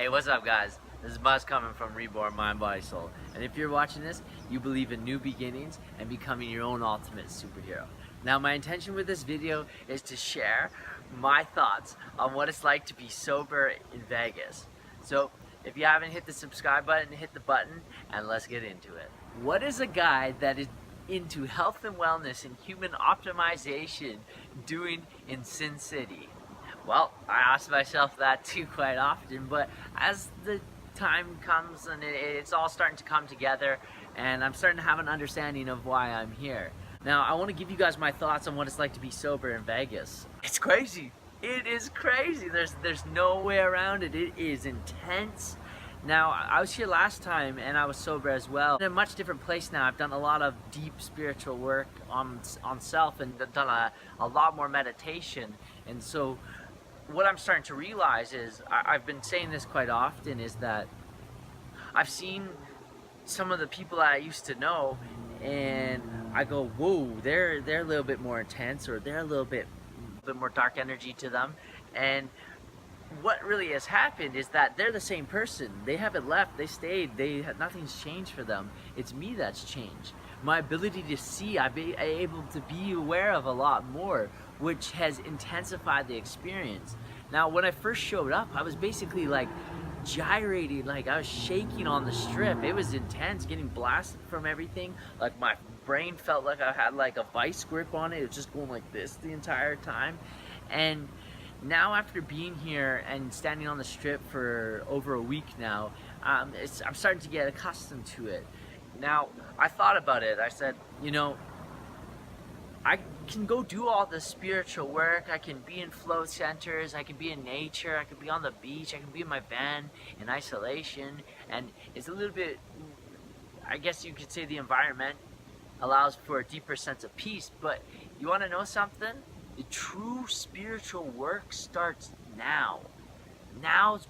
Hey, what's up, guys? This is Buzz coming from Reborn Mind, Body, Soul. And if you're watching this, you believe in new beginnings and becoming your own ultimate superhero. Now, my intention with this video is to share my thoughts on what it's like to be sober in Vegas. So, if you haven't hit the subscribe button, hit the button, and let's get into it. What is a guy that is into health and wellness and human optimization doing in Sin City? Well, I ask myself that too quite often, but as the time comes and it's all starting to come together, and I'm starting to have an understanding of why I'm here. Now, I want to give you guys my thoughts on what it's like to be sober in Vegas. It's crazy. It is crazy. There's no way around it. It is intense. Now, I was here last time and I was sober as well. In a much different place now. I've done a lot of deep spiritual work on self and done a lot more meditation. And so what I'm starting to realize is, I've been saying this quite often, is that I've seen some of the people that I used to know and I go, whoa, they're a little bit more intense, or they're a little bit more dark energy to them. And what really has happened is that they're the same person. They haven't left, they stayed, nothing's changed for them. It's me that's changed. My ability to see, I've been able to be aware of a lot more, which has intensified the experience. Now, when I first showed up, I was basically like gyrating, like I was shaking on the strip. It was intense, getting blasted from everything. Like my brain felt like I had like a vice grip on it. It was just going like this the entire time. And now, after being here and standing on the strip for over a week now, I'm starting to get accustomed to it. Now, I thought about it. I said, you know, I can go do all the spiritual work. I can be in flow centers. I can be in nature. I can be on the beach. I can be in my van in isolation. And it's a little bit, I guess you could say, the environment allows for a deeper sense of peace. But you want to know something? The true spiritual work starts now. Now's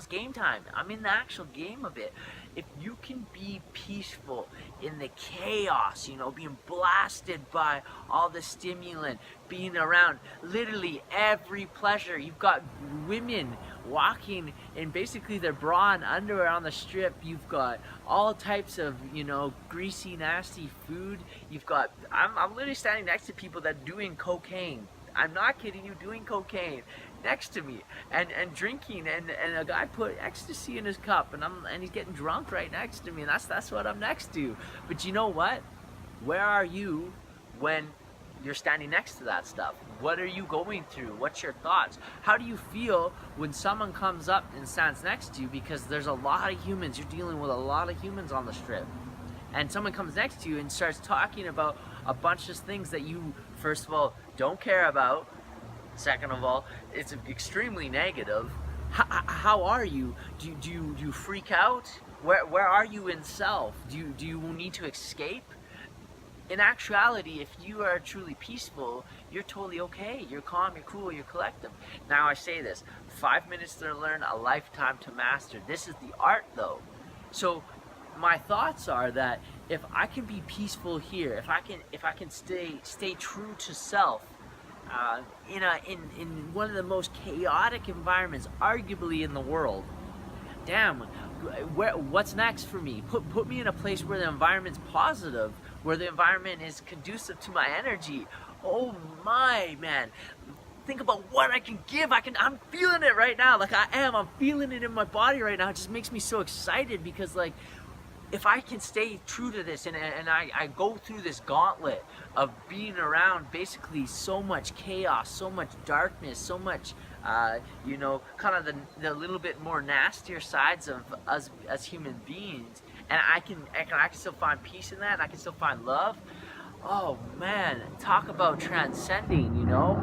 game time. I'm in the actual game of it. If you can be peaceful in the chaos, you know, being blasted by all the stimulant, being around literally every pleasure. You've got women walking in basically their bra and underwear on the strip. You've got all types of, you know, greasy, nasty food. You've got, I'm literally standing next to people that are doing cocaine. I'm not kidding you, doing cocaine next to me and drinking, and a guy put ecstasy in his cup, and he's getting drunk right next to me, and that's what I'm next to. But you know what? Where are you when you're standing next to that stuff? What are you going through? What's your thoughts? How do you feel when someone comes up and stands next to you? Because there's a lot of humans, you're dealing with a lot of humans on the strip, and someone comes next to you and starts talking about a bunch of things that you, first of all, don't care about. Second of all, it's extremely negative. How are you? Do you freak out? Where are you in self? Do you need to escape? In actuality, if you are truly peaceful, you're totally okay. You're calm, you're cool, you're collective. Now I say this, 5 minutes to learn, a lifetime to master. This is the art though. So my thoughts are that if I can be peaceful here, if I can stay true to self, in one of the most chaotic environments, arguably in the world. Damn, what's next for me? Put me in a place where the environment's positive, where the environment is conducive to my energy. Oh my, man. Think about what I can give. I'm feeling it right now. Like I'm feeling it in my body right now. It just makes me so excited, because like, if I can stay true to this and I go through this gauntlet of being around basically so much chaos, so much darkness, so much, you know, kind of the little bit more nastier sides of us as human beings, and I can still find peace in that, and I can still find love. Oh man, talk about transcending, you know?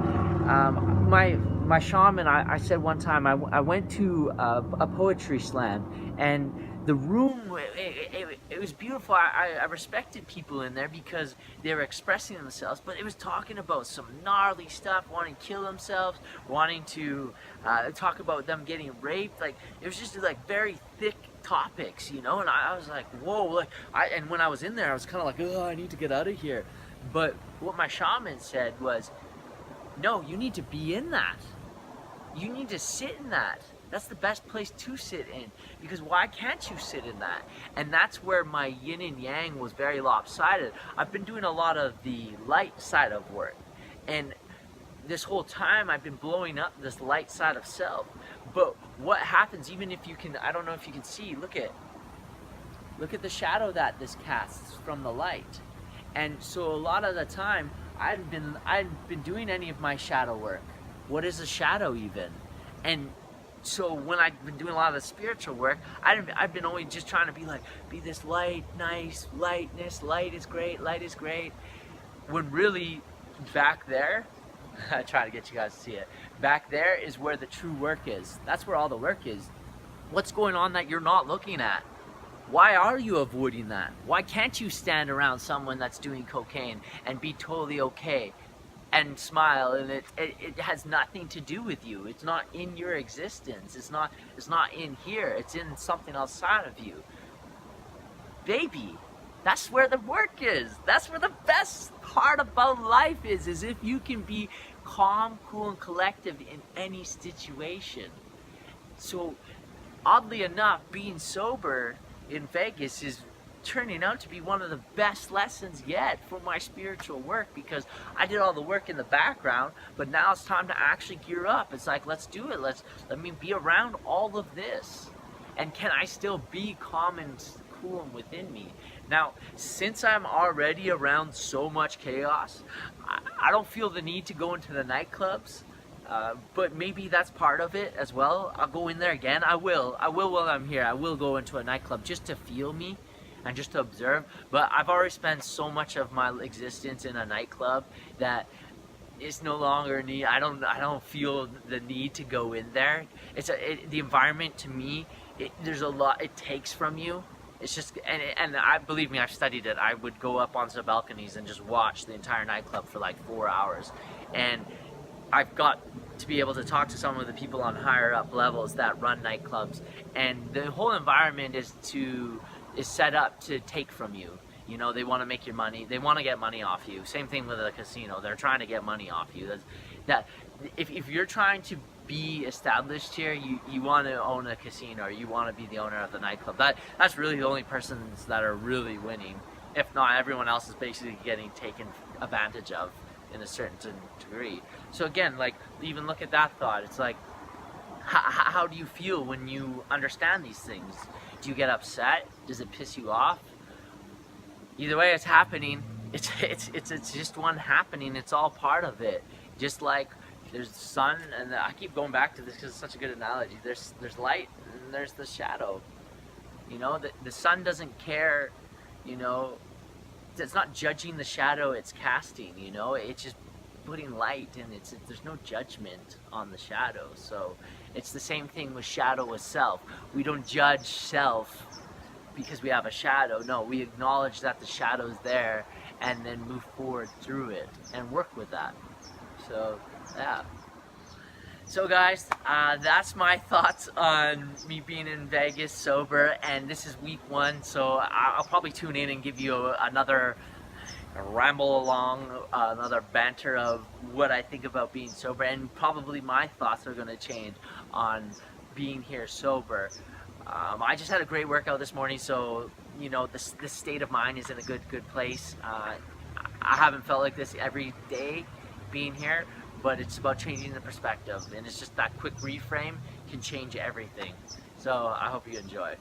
My shaman, I said one time, I went to a poetry slam, and the room, it was beautiful. I respected people in there because they were expressing themselves, but it was talking about some gnarly stuff, wanting to kill themselves, wanting to talk about them getting raped. Like, it was just like very thick topics, you know, and I was like, whoa, like, and when I was in there, I was kind of like, oh, I need to get out of here. But what my shaman said was, no, you need to be in that. You need to sit in that. That's the best place to sit in, because why can't you sit in that? And that's where my yin and yang was very lopsided. I've been doing a lot of the light side of work, and this whole time I've been blowing up this light side of self. But what happens, even if you can, I don't know if you can see, look at the shadow that this casts from the light. And so a lot of the time I hadn't been doing any of my shadow work. What is a shadow even? And so when I've been doing a lot of the spiritual work, I've been only just trying to be this light, nice, lightness, light is great, when really back there, I try to get you guys to see it, back there is where the true work is. That's where all the work is. What's going on that you're not looking at? Why are you avoiding that? Why can't you stand around someone that's doing cocaine and be totally okay and smile, and it has nothing to do with you? It's not in your existence. It's not in here. It's in something outside of you. Baby, that's where the work is. That's where the best part about life is if you can be calm, cool, and collective in any situation. So oddly enough, being sober in Vegas is turning out to be one of the best lessons yet for my spiritual work, because I did all the work in the background, but now it's time to actually gear up. It's like, let's do it. Let me be around all of this. And can I still be calm and cool and within me? Now, since I'm already around so much chaos, I don't feel the need to go into the nightclubs. But maybe that's part of it as well. I'll go in there again. I will while I'm here. I will go into a nightclub just to feel me and just to observe. But I've already spent so much of my existence in a nightclub that it's no longer need. I don't feel the need to go in there. The environment to me, there's a lot it takes from you. It's just, and I believe me, I've studied it. I would go up onto the balconies and just watch the entire nightclub for like 4 hours, and I've got to be able to talk to some of the people on higher up levels that run nightclubs, and the whole environment is set up to take from you. You know, they want to make your money. They want to get money off you. Same thing with a casino. They're trying to get money off you. If you're trying to be established here, you want to own a casino, or you want to be the owner of the nightclub. That's really the only persons that are really winning. If not, everyone else is basically getting taken advantage of in a certain degree. So again, like, even look at that thought. It's like, how do you feel when you understand these things? Do you get upset? Does it piss you off? Either way, it's happening. It's just one happening. It's all part of it. Just like there's the sun, and I keep going back to this because it's such a good analogy. There's light and there's the shadow. You know, the sun doesn't care. You know, it's not judging the shadow it's casting. You know, it's just putting light, and there's no judgment on the shadow. So it's the same thing with shadow with self. We don't judge self because we have a shadow. No, we acknowledge that the shadow's there and then move forward through it and work with that. So yeah. So guys, that's my thoughts on me being in Vegas sober, and this is week 1, so I'll probably tune in and give you another ramble along, another banter of what I think about being sober, and probably my thoughts are going to change on being here sober. I just had a great workout this morning, so you know, this state of mind is in a good place. I haven't felt like this every day being here, but it's about changing the perspective, and it's just that quick reframe can change everything. So I hope you enjoy.